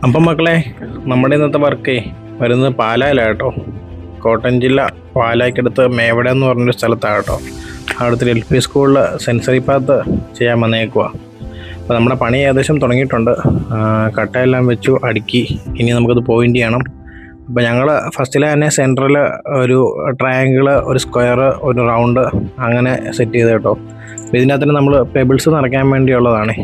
അപ്പം മക്കളെ, നമ്മുടെ ഇന്നത്തെ വർക്കേ വരുന്നത് പാലായിലാണ് കേട്ടോ. കോട്ടയം ജില്ല പാലായ്ക്കടുത്ത് മേവട എന്ന് പറഞ്ഞൊരു സ്ഥലത്താണ് കേട്ടോ. അവിടുത്തെ LP സ്കൂളിൽ സെൻസറി പാത്ത് ചെയ്യാൻ വന്നേക്കുക. അപ്പോൾ നമ്മുടെ പണി ഏകദേശം തുടങ്ങിയിട്ടുണ്ട്. കട്ടയെല്ലാം വെച്ചു അടുക്കി. ഇനി നമുക്കത് പോയിൻ്റ് ചെയ്യണം. അപ്പോൾ ഞങ്ങൾ ഫസ്റ്റിൽ തന്നെ സെൻറ്ററിൽ ഒരു ട്രയാങ്കിള്, ഒരു സ്ക്വയർ, ഒരു റൗണ്ട് അങ്ങനെ സെറ്റ് ചെയ്ത് കേട്ടോ. അപ്പോൾ ഇതിനകത്ത് നമ്മൾ പെബിൾസ് നിറയ്ക്കാൻ വേണ്ടിയുള്ളതാണ്.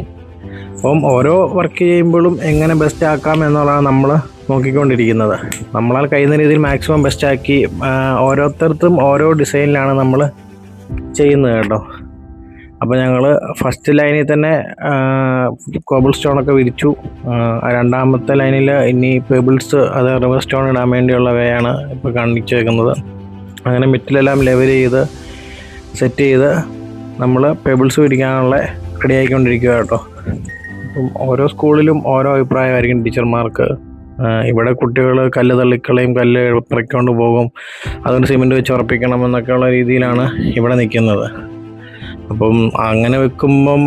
അപ്പം ഓരോ വർക്ക് ചെയ്യുമ്പോഴും എങ്ങനെ ബെസ്റ്റ് ആക്കാം എന്നുള്ളതാണ് നമ്മൾ നോക്കിക്കൊണ്ടിരിക്കുന്നത്. നമ്മളാൽ കഴിയുന്ന രീതിയിൽ മാക്സിമം ബെസ്റ്റാക്കി ഓരോരുത്തർക്കും ഓരോ ഡിസൈനിലാണ് നമ്മൾ ചെയ്യുന്നത് കേട്ടോ. അപ്പോൾ ഞങ്ങൾ ഫസ്റ്റ് ലൈനിൽ തന്നെ കോബിൾ സ്റ്റോണൊക്കെ വിരിച്ചു. രണ്ടാമത്തെ ലൈനിൽ ഇനി പെബിൾസ്, അത് റിവർ സ്റ്റോൺ ഇടാൻ വേണ്ടിയുള്ള വേയാണ് ഇപ്പോൾ കാണിച്ചു വെക്കുന്നത്. അങ്ങനെ മെറ്റിലെല്ലാം ലെവൽ ചെയ്ത് സെറ്റ് ചെയ്ത് നമ്മൾ പെബിൾസ് വിരിക്കാനുള്ള റെഡി ആയിക്കൊണ്ടിരിക്കുക കേട്ടോ. അപ്പം ഓരോ സ്കൂളിലും ഓരോ അഭിപ്രായമായിരിക്കും ടീച്ചർമാർക്ക്. ഇവിടെ കുട്ടികൾ കല്ല് തള്ളിക്കളയും, കല്ല് പെറുക്കൊണ്ട് പോകും, അതുകൊണ്ട് സിമെൻറ്റ് വെച്ച് ഉറപ്പിക്കണം എന്നൊക്കെയുള്ള രീതിയിലാണ് ഇവിടെ നിൽക്കുന്നത്. അപ്പം അങ്ങനെ വെക്കുമ്പം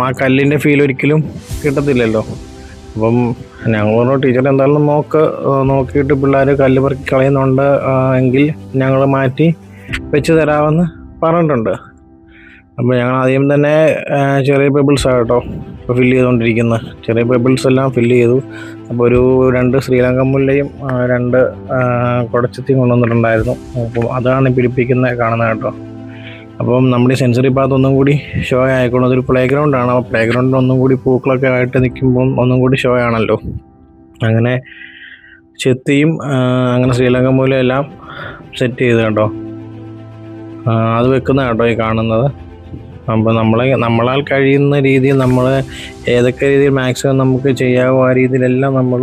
ആ കല്ലിൻ്റെ ഫീൽ ഒരിക്കലും കിട്ടത്തില്ലല്ലോ. അപ്പം ഞങ്ങൾ ടീച്ചർ എന്തായാലും നോക്കിയിട്ട് പിള്ളേർ കല്ല് പെറുക്കി കളയുന്നുണ്ട് എങ്കിൽ ഞങ്ങൾ മാറ്റി വെച്ച് തരാമെന്ന് പറഞ്ഞിട്ടുണ്ട്. അപ്പോൾ ഞങ്ങൾ ആദ്യം തന്നെ ചെറിയ പെബിൾസാണ് കേട്ടോ ഇപ്പോൾ ഫില്ല് ചെയ്തുകൊണ്ടിരിക്കുന്നത്. ചെറിയ പെബിൾസ് എല്ലാം ഫില്ല് ചെയ്തു. അപ്പോൾ ഒരു 2 ശ്രീലങ്കൻ മുല്ലയും 2 കുടച്ചത്തിയും കൊണ്ടുവന്നിട്ടുണ്ടായിരുന്നു. അപ്പം അതാണ് പിടിപ്പിക്കുന്നത് കാണുന്നത് കേട്ടോ. അപ്പം നമ്മുടെ സെൻസറി പാത്ത് ഒന്നും കൂടി ഷോ ആയിക്കോളും. അതൊരു പ്ലേ ഗ്രൗണ്ടാണ്. അപ്പോൾ പ്ലേ ഗ്രൗണ്ടിൽ ഒന്നും കൂടി പൂക്കളൊക്കെ ആയിട്ട് നിൽക്കുമ്പം ഒന്നും കൂടി ഷോ ആണല്ലോ. അങ്ങനെ ചെത്തിയും അങ്ങനെ ശ്രീലങ്കൻ മൂലയെല്ലാം സെറ്റ് ചെയ്ത് കേട്ടോ. അത് വെക്കുന്ന കേട്ടോ ഈ കാണുന്നത്. അപ്പോൾ നമ്മളാൽ കഴിയുന്ന രീതിയിൽ നമ്മൾ ഏതൊക്കെ രീതിയിൽ മാക്സിമം നമുക്ക് ചെയ്യാവോ ആ രീതിയിലെല്ലാം നമ്മൾ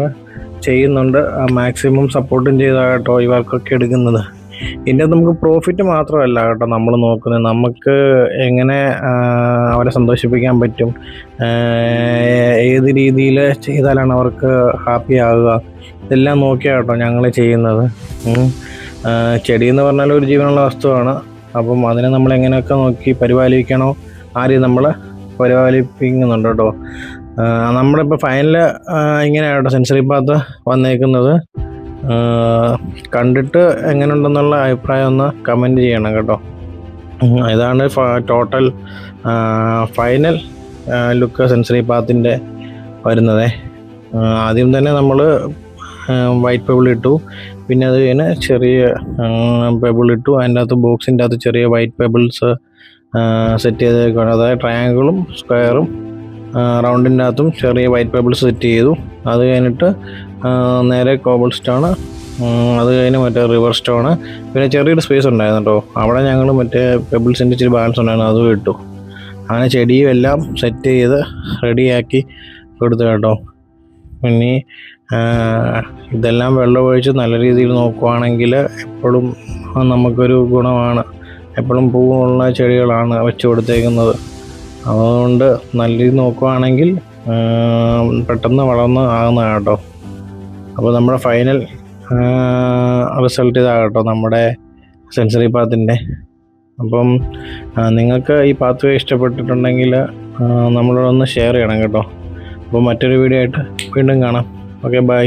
ചെയ്യുന്നുണ്ട്. മാക്സിമം സപ്പോർട്ടും ചെയ്താണ് കേട്ടോ ഈ വർക്കൊക്കെ എടുക്കുന്നത്. ഇതിൻ്റെ നമുക്ക് പ്രോഫിറ്റ് മാത്രമല്ല കേട്ടോ നമ്മൾ നോക്കുന്നത്, നമുക്ക് എങ്ങനെ അവരെ സന്തോഷിപ്പിക്കാൻ പറ്റും, ഏത് രീതിയിൽ ചെയ്താലാണ് അവർക്ക് ഹാപ്പി ആകുക, ഇതെല്ലാം നോക്കിയാണ് കേട്ടോ ഞങ്ങൾ ചെയ്യുന്നത്. ചെടി എന്ന് പറഞ്ഞാൽ ഒരു ജീവനുള്ള വസ്തുവാണ്. അപ്പം അതിനെ നമ്മൾ എങ്ങനെയൊക്കെ നോക്കി പരിപാലിക്കണോ ആ രീതി നമ്മൾ പരിപാലിപ്പിക്കുന്നുണ്ട് കേട്ടോ. നമ്മളിപ്പോൾ ഫൈനൽ ഇങ്ങനെയാണ് കേട്ടോ സെൻസറി പാത്ത് വന്നേക്കുന്നത്. കണ്ടിട്ട് എങ്ങനെയുണ്ടെന്നുള്ള അഭിപ്രായം ഒന്ന് കമൻറ്റ് ചെയ്യണം കേട്ടോ. ഇതാണ് ടോട്ടൽ ഫൈനൽ ലുക്ക് സെൻസറി പാത്തിൻ്റെ വരുന്നത്. ആദ്യം തന്നെ നമ്മൾ വൈറ്റ് പെബിൾ ഇട്ടു, പിന്നെ അത് കഴിഞ്ഞ് ചെറിയ പെബിൾ ഇട്ടു. അതിൻ്റെ അകത്ത് ബോക്സിൻ്റെ അകത്ത് ചെറിയ വൈറ്റ് പെബിൾസ് സെറ്റ് ചെയ്തേക്കാണ്. അതായത് ട്രയാങ്കിളും സ്ക്വയറും റൗണ്ടിൻ്റെ അകത്തും ചെറിയ വൈറ്റ് പെബിൾസ് സെറ്റ് ചെയ്തു. അത് കഴിഞ്ഞിട്ട് നേരെ കോബിൾ സ്റ്റോണ്, അത് കഴിഞ്ഞ് മറ്റേ റിവർ സ്റ്റോണ്, പിന്നെ ചെറിയൊരു സ്പേസ് ഉണ്ടായിരുന്നു കേട്ടോ. അവിടെ ഞങ്ങൾ മറ്റേ പെബിൾസിൻ്റെ ഇച്ചിരി ബാലൻസ് ഉണ്ടായിരുന്നു, അതും ഇട്ടു. അങ്ങനെ ചെടിയും എല്ലാം സെറ്റ് ചെയ്ത് റെഡിയാക്കി കൊടുത്തു കേട്ടോ. പിന്നെ ഇതെല്ലാം വെള്ളമൊഴിച്ച് നല്ല രീതിയിൽ നോക്കുവാണെങ്കിൽ എപ്പോഴും നമുക്കൊരു ഗുണമാണ്. എപ്പോഴും പൂവുള്ള ചെടികളാണ് വെച്ച് കൊടുത്തേക്കുന്നത്. അതുകൊണ്ട് നല്ല രീതിയിൽ നോക്കുവാണെങ്കിൽ പെട്ടെന്ന് വളർന്ന് ആകുന്നതാണ് കേട്ടോ. അപ്പോൾ നമ്മുടെ ഫൈനൽ റിസൾട്ട് ഇതാകട്ടോ നമ്മുടെ സെൻസറി പാത്തിൻ്റെ. അപ്പം നിങ്ങൾക്ക് ഈ പാത്ത് വേ ഇഷ്ടപ്പെട്ടിട്ടുണ്ടെങ്കിൽ നമ്മളോടൊന്ന് ഷെയർ ചെയ്യണം കേട്ടോ. അപ്പോൾ മറ്റൊരു വീഡിയോ ആയിട്ട് വീണ്ടും കാണാം. Okay, by.